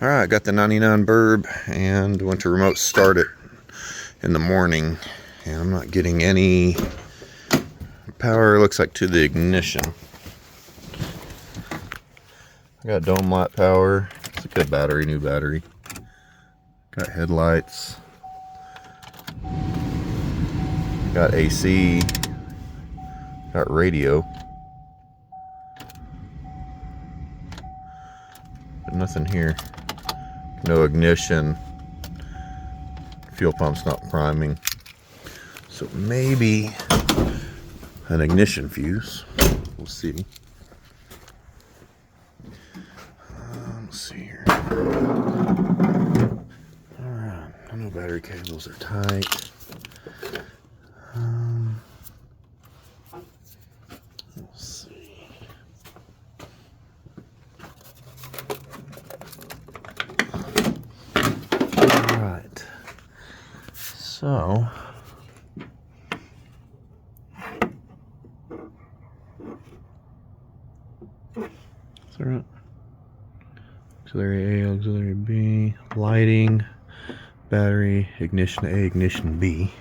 Alright, got the 99 burb and went to remote start it in the morning, and I'm not getting any power, looks like, to the ignition. I got dome light power. It's a good battery, new battery. Got headlights. Got AC. Got radio. But nothing here. No ignition. Fuel pump's not priming. So maybe an ignition fuse. We'll see. Let's see here. Alright, I know battery cables are tight. Let's see. Alright. So auxiliary A, auxiliary B, lighting, battery, ignition A, ignition B.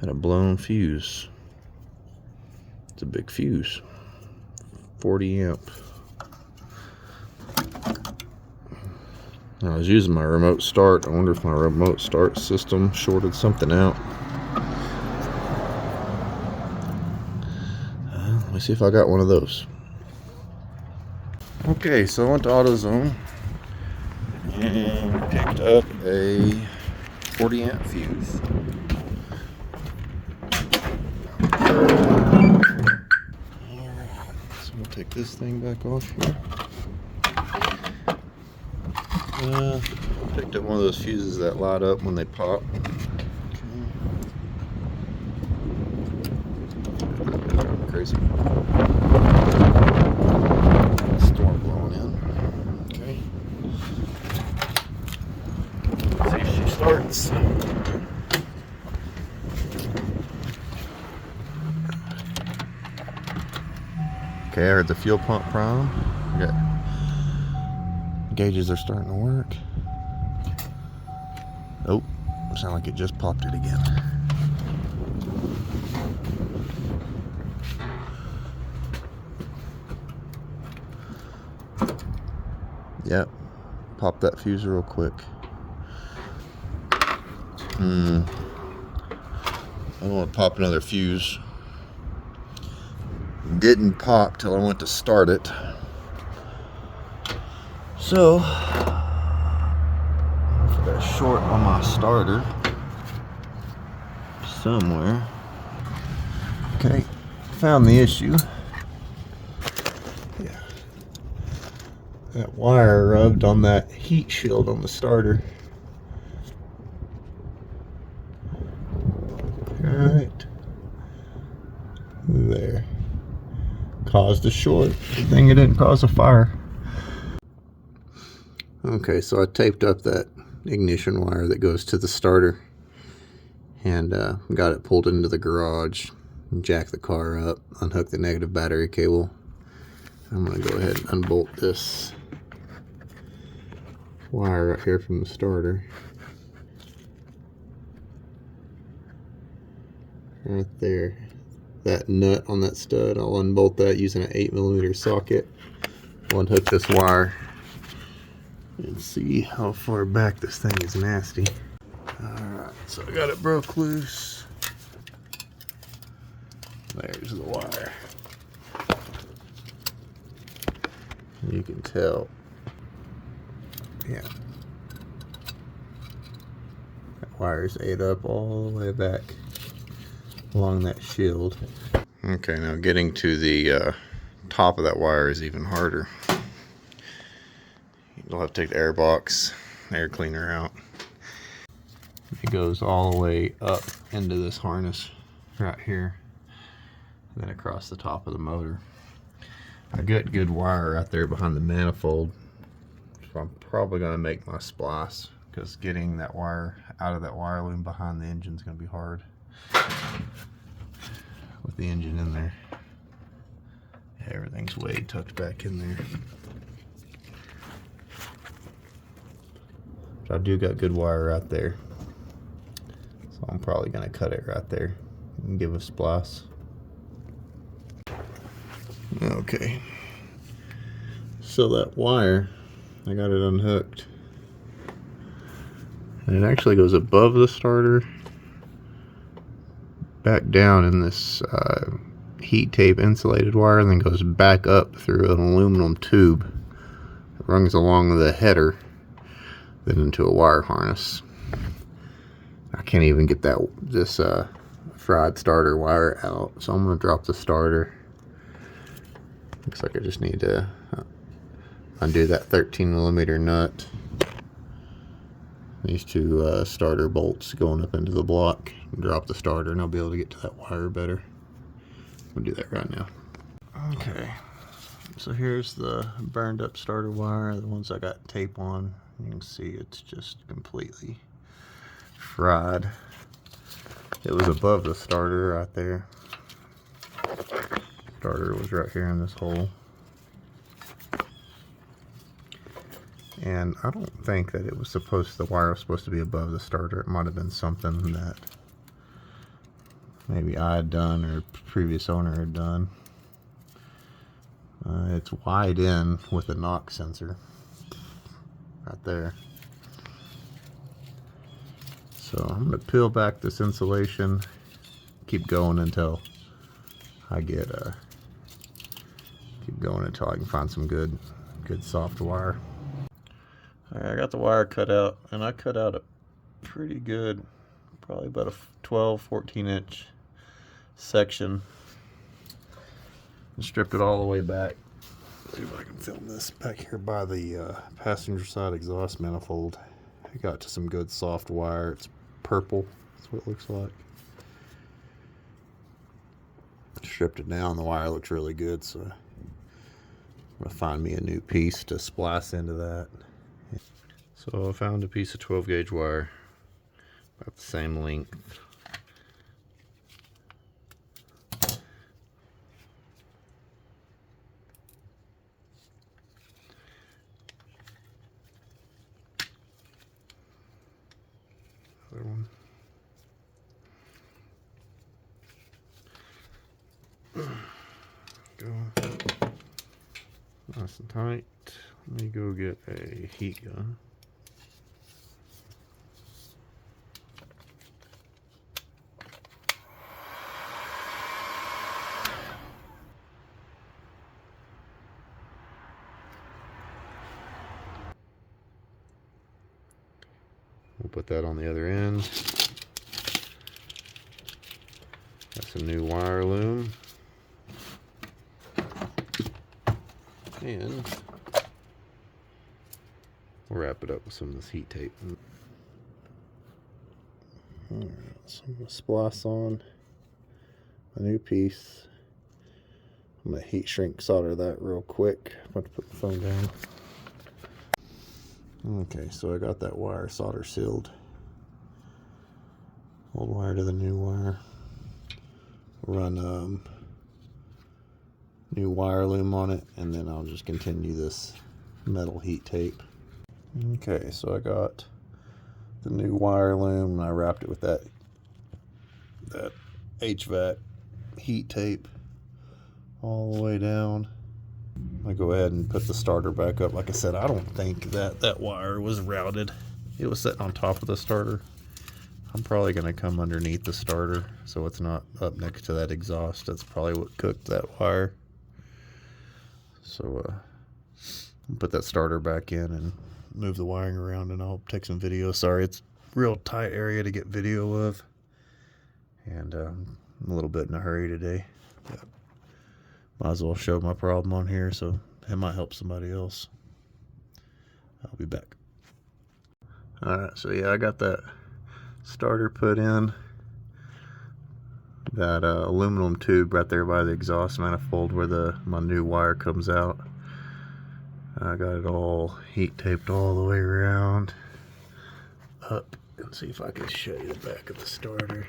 Had a blown fuse. It's a big fuse. 40 amp. I was using my remote start. I wonder if my remote start system shorted something out. Let me see if I got one of those. Okay, so I went to AutoZone and picked up a 40 amp fuse. Alright, so we'll take this thing back off here. Picked up one of those fuses that light up when they pop. Okay. Crazy. Storm blowing in. Okay. Let's see if she starts. Okay, I heard the fuel pump prime. Gauges are starting to work. Oh, sound like it just popped it again. Yep, pop that fuse real quick. I don't want to pop another fuse. Didn't pop till I went to start it. So, I got a short on my starter somewhere. Okay, found the issue. Yeah, that wire rubbed on that heat shield on the starter. Right there. Caused a short. Good thing it didn't cause a fire. Okay, so I taped up that ignition wire that goes to the starter and got it pulled into the garage, jacked the car up, unhooked the negative battery cable. I'm going to go ahead and unbolt this wire right here from the starter. Right there. That nut on that stud, I'll unbolt that using an 8mm socket. I'll unhook this wire and see how far back this thing is nasty. Alright, so I got it broke loose. There's the wire. You can tell. Yeah. That wire's ate up all the way back along that shield. Okay, now getting to the top of that wire is even harder. You'll have to take the air box, air cleaner out. It goes all the way up into this harness right here, and then across the top of the motor. I got good wire right there behind the manifold, so I'm probably going to make my splice because getting that wire out of that wire loom behind the engine is going to be hard with the engine in there. Everything's way tucked back in there. But I do got good wire out there, so I'm probably going to cut it right there and give a splice. Okay, so that wire, I got it unhooked, and it actually goes above the starter, back down in this heat tape insulated wire, and then goes back up through an aluminum tube that runs along the header, then into a wire harness. I can't even get this fried starter wire out, so I'm going to drop the starter. Looks like I just need to undo that 13mm nut. These two starter bolts going up into the block. Drop the starter and I'll be able to get to that wire better. We'll do that right now. Okay, so here's the burned up starter wire, the ones I got tape on. You can see it's just completely fried. It was above the starter right there. Starter was right here in this hole. And I don't think that it was the wire was supposed to be above the starter. It might have been something that maybe I had done or previous owner had done. It's wide in with a knock sensor right there. So I'm going to peel back this insulation, keep going until I get keep going until I can find some good soft wire. Alright, I got the wire cut out, and I cut out a pretty good, probably about a 12-14 inch section, and stripped it all the way back. Let's see if I can film this back here by the passenger side exhaust manifold. I got to some good soft wire. It's purple, that's what it looks like. Stripped it down, the wire looks really good, so I'm gonna find me a new piece to splice into that. So I found a piece of 12 gauge wire about the same length. Other one. Go nice and tight. Let me go get a heat gun. We'll put that on the other end. Got some new wire loom. And we'll wrap it up with some of this heat tape. Alright, so I'm going to splice on a new piece. I'm going to heat shrink solder that real quick. I'm about to put the phone down. Okay, so I got that wire solder sealed. Old wire to the new wire. Run new wire loom on it, and then I'll just continue this metal heat tape. Okay, so I got the new wire loom and I wrapped it with that HVAC heat tape all the way down. I go ahead and put the starter back up. Like I said, I don't think that wire was routed. It was sitting on top of the starter. I'm probably going to come underneath the starter so it's not up next to that exhaust. That's probably what cooked that wire. So I'll put that starter back in and move the wiring around, and I'll take some video. Sorry, it's a real tight area to get video of, and I'm a little bit in a hurry today. But might as well show my problem on here, so it might help somebody else. I'll be back. Alright, so yeah, I got that starter put in. That aluminum tube right there by the exhaust manifold where my new wire comes out. I got it all heat taped all the way around. up and see if I can show you the back of the starter.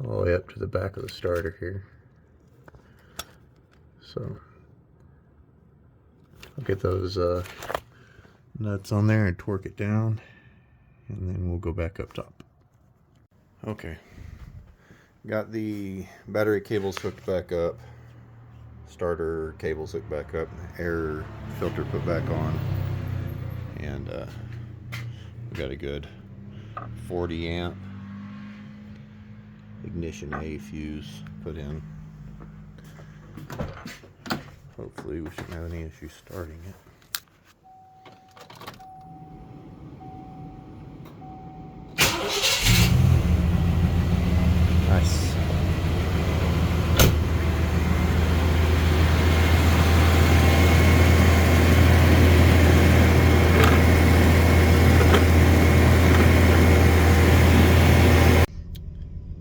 All the way up to the back of the starter here. So I'll get those nuts on there and torque it down, and then we'll go back up top. Okay, got the battery cables hooked back up, starter cables hooked back up, air filter put back on, and we got a good 40 amp ignition A fuse put in. Hopefully we shouldn't have any issue starting it. Nice.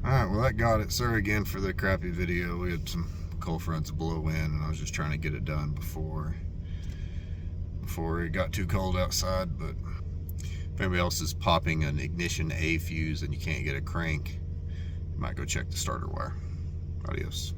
Alright, well that got it. Sorry again for the crappy video. We had some cold fronts blow in and I was just trying to get it done before it got too cold outside. But if anybody else is popping an ignition A fuse and you can't get a crank, you might go check the starter wire. Adios.